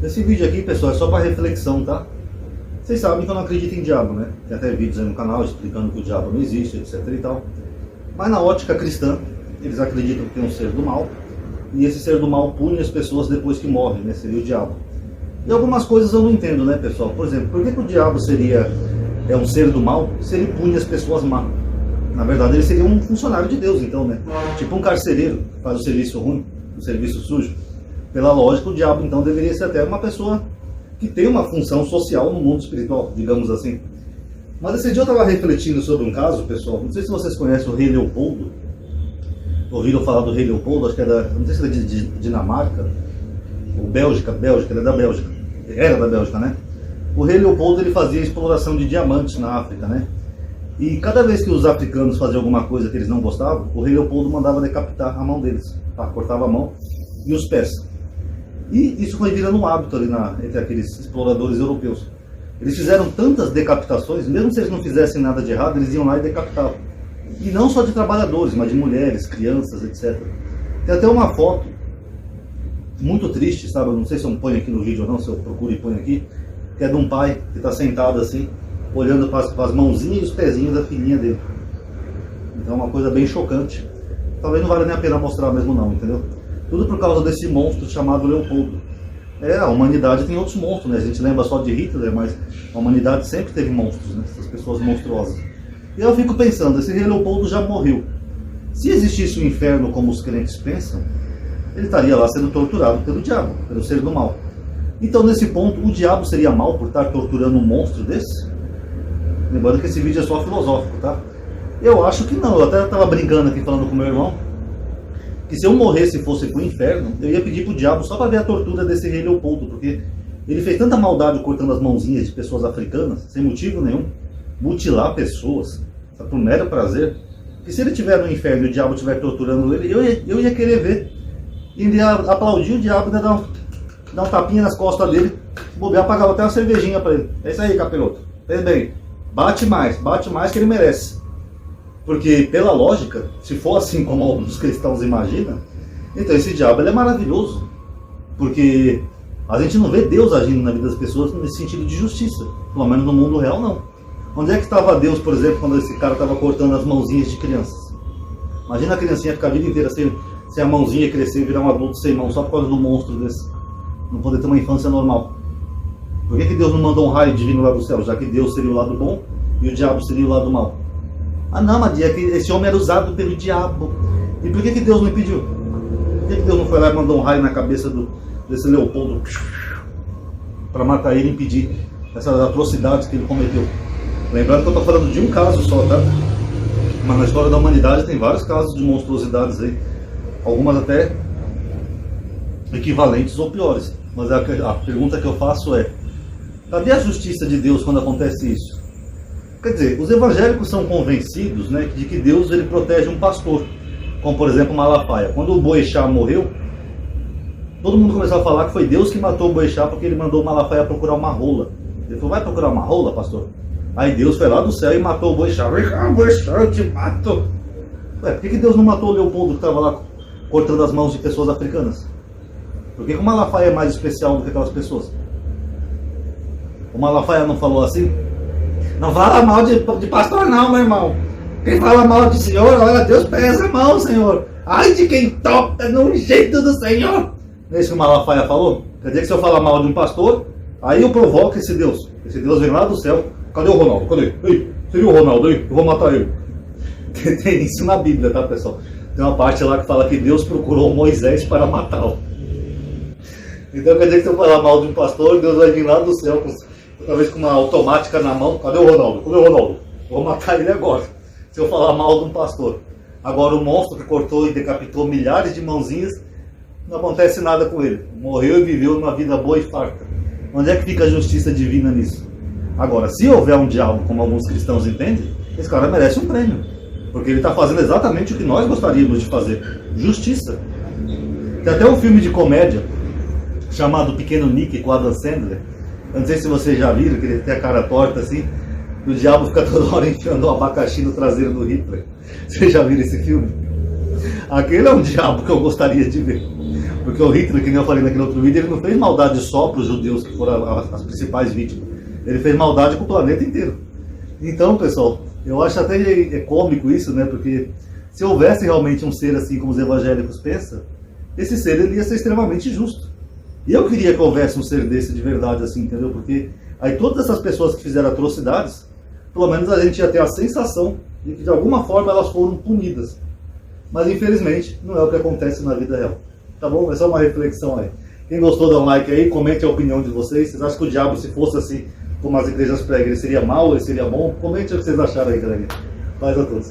Esse vídeo aqui, pessoal, é só para reflexão, tá? Vocês sabem que eu não acredito em diabo, né? Tem até vídeos aí no canal explicando que o diabo não existe, etc e tal. Mas na ótica cristã, eles acreditam que tem um ser do mal, e esse ser do mal pune as pessoas depois que morrem, né? Seria o diabo. E algumas coisas eu não entendo, né, pessoal? Por exemplo, por que o diabo seria um ser do mal se ele pune as pessoas má? Na verdade, ele seria um funcionário de Deus, então, né? Tipo um carcereiro que faz o serviço ruim, o serviço sujo. Pela lógica, o diabo, então, deveria ser até uma pessoa que tem uma função social no mundo espiritual, digamos assim. Mas esse dia eu estava refletindo sobre um caso, pessoal. Não sei se vocês conhecem o rei Leopoldo. Ouviram falar do rei Leopoldo? Acho que não sei se é de Dinamarca ou Bélgica, ele é da Bélgica. Era da Bélgica, né? O rei Leopoldo, ele fazia exploração de diamantes na África, né? E cada vez que os africanos faziam alguma coisa que eles não gostavam, o rei Leopoldo mandava decapitar a mão deles, tá? Cortava a mão e os pés. E isso foi virando um hábito ali entre aqueles exploradores europeus. Eles fizeram tantas decapitações, mesmo se eles não fizessem nada de errado, eles iam lá e decapitavam. E não só de trabalhadores, mas de mulheres, crianças, etc. Tem até uma foto muito triste, sabe? Eu não sei se eu ponho aqui no vídeo ou não, se eu procuro e ponho aqui, que é de um pai que está sentado assim, olhando para as mãozinhas e os pezinhos da filhinha dele. Então é uma coisa bem chocante. Talvez não valha nem a pena mostrar mesmo não, entendeu? Tudo por causa desse monstro chamado Leopoldo. A humanidade tem outros monstros, né? A gente lembra só de Hitler, mas a humanidade sempre teve monstros, né? Essas pessoas monstruosas. E eu fico pensando, esse rei Leopoldo já morreu. Se existisse um inferno como os crentes pensam, ele estaria lá sendo torturado pelo diabo, pelo ser do mal. Então, nesse ponto, o diabo seria mal por estar torturando um monstro desse? Lembrando que esse vídeo é só filosófico, tá? Eu acho que não. Eu até estava brincando aqui, falando com meu irmão, que se eu morresse e fosse pro inferno, eu ia pedir pro diabo só para ver a tortura desse rei Leopoldo, porque ele fez tanta maldade cortando as mãozinhas de pessoas africanas, sem motivo nenhum, mutilar pessoas, por mero prazer, que se ele estiver no inferno e o diabo estiver torturando ele, eu ia querer ver. E ia aplaudir o diabo, né, dar um tapinha nas costas dele, bobear, pagava até uma cervejinha para ele. É isso aí, capiroto. Fez bem. Bate mais que ele merece. Porque, pela lógica, se for assim como alguns cristãos imaginam, então esse diabo ele é maravilhoso. Porque a gente não vê Deus agindo na vida das pessoas nesse sentido de justiça. Pelo menos no mundo real, não. Onde é que estava Deus, por exemplo, quando esse cara estava cortando as mãozinhas de crianças? Imagina a criancinha ficar a vida inteira sem a mãozinha crescer e virar um adulto sem mão, só por causa do monstro desse. Não poder ter uma infância normal. Por que Deus não mandou um raio divino lá do céu? Já que Deus seria o lado bom e o diabo seria o lado mal. Ah não, mas é que esse homem era usado pelo diabo. E por que Deus não impediu? Por que Deus não foi lá e mandou um raio na cabeça desse Leopoldo para matar ele e impedir essas atrocidades que ele cometeu? Lembrando que eu estou falando de um caso só, tá? Mas na história da humanidade tem vários casos de monstruosidades aí. Algumas até equivalentes ou piores. Mas a pergunta que eu faço é: cadê a justiça de Deus quando acontece isso? Quer dizer, os evangélicos são convencidos, né, de que Deus ele protege um pastor, como por exemplo Malafaia. Quando o Boechat morreu, todo mundo começou a falar que foi Deus que matou o Boechat porque ele mandou o Malafaia procurar uma rola. Ele falou: vai procurar uma rola, pastor? Aí Deus foi lá do céu e matou o Boechat. Boechat, eu te mato. Ué, por que Deus não matou o Leopoldo que estava lá cortando as mãos de pessoas africanas? Por que o Malafaia é mais especial do que aquelas pessoas? O Malafaia não falou assim? Não fala mal de pastor não, meu irmão. Quem fala mal de senhor, olha, Deus pesa a mão, senhor. Ai de quem toca no jeito do Senhor. Não é isso que o Malafaia falou? Quer dizer que se eu falar mal de um pastor, aí eu provoco esse Deus. Esse Deus vem lá do céu. Cadê o Ronaldo? Cadê? Ei, seria o Ronaldo aí? Eu vou matar ele. Tem isso na Bíblia, tá, pessoal? Tem uma parte lá que fala que Deus procurou Moisés para matá-lo. Então quer dizer que se eu falar mal de um pastor, Deus vai vir lá do céu, talvez com uma automática na mão. Cadê o Ronaldo? Cadê o Ronaldo? Vou matar ele agora. Se eu falar mal de um pastor. Agora o monstro que cortou e decapitou milhares de mãozinhas, não acontece nada com ele. Morreu e viveu uma vida boa e farta. Onde é que fica a justiça divina nisso? Agora, se houver um diabo, como alguns cristãos entendem, esse cara merece um prêmio. Porque ele está fazendo exatamente o que nós gostaríamos de fazer. Justiça. Tem até um filme de comédia chamado Pequeno Nick com Adam Sandler. Eu não sei se vocês já viram, que ele tem a cara torta assim. E o diabo fica toda hora enfiando um abacaxi no traseiro do Hitler. Vocês já viram esse filme? Aquele é um diabo que eu gostaria de ver. Porque Porque o Hitler, que nem eu falei naquele outro vídeo, ele não fez maldade só para os judeus, que foram as principais vítimas. Ele fez maldade para o planeta inteiro. Então, pessoal, eu acho até cômico isso, né? Porque se houvesse realmente um ser assim como os evangélicos pensam, esse ser ele ia ser extremamente justo. E eu queria que houvesse um ser desse de verdade, assim, entendeu? Porque aí todas essas pessoas que fizeram atrocidades, pelo menos a gente ia ter a sensação de que de alguma forma elas foram punidas. Mas infelizmente não é o que acontece na vida real. Tá bom? É só uma reflexão aí. Quem gostou, dá um like aí, comente a opinião de vocês. Vocês acham que o diabo, se fosse assim, como as igrejas pregam, ele seria mau, ele seria bom? Comente o que vocês acharam aí, galera. Paz a todos.